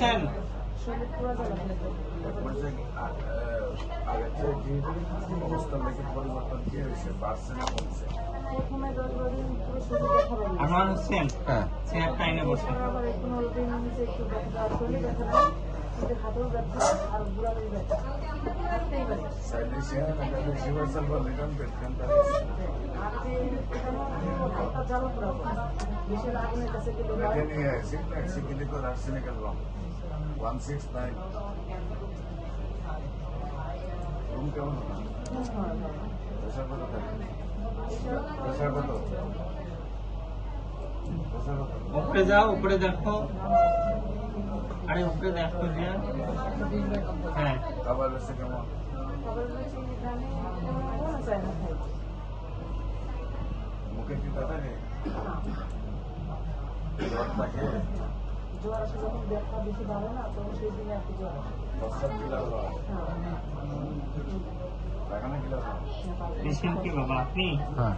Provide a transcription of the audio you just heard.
আছেন? এক মাসে আগের থেকে কি অবস্থার লেগে পরিবর্তন কি হয়েছে? বাড়ছে না কমছে? আনোয়ার হোসেন, হ্যাঁ চেয়ারটা এনে বসেন। আর্সেনিক্যাল 169 রুম কেমন? প্রেশার কত থাকে? প্রেশার কত? প্রেশার কত? উপরে যাও, উপরে দেখো। আরে উপরে দেখো যে। হ্যাঁ, খাবার হচ্ছে কেমন? মুখে কি ব্যথা নেই? জ্বর থাকে? জ্বর আসে যখন ব্যথা বেশি বাড়ে না তখন সেই দিনে একটু জ্বর আসে। প্রস্রাব কি লাগলো? পায়খানা কি লাগলো? পেশেন্ট কি বাবা আপনি? হ্যাঁ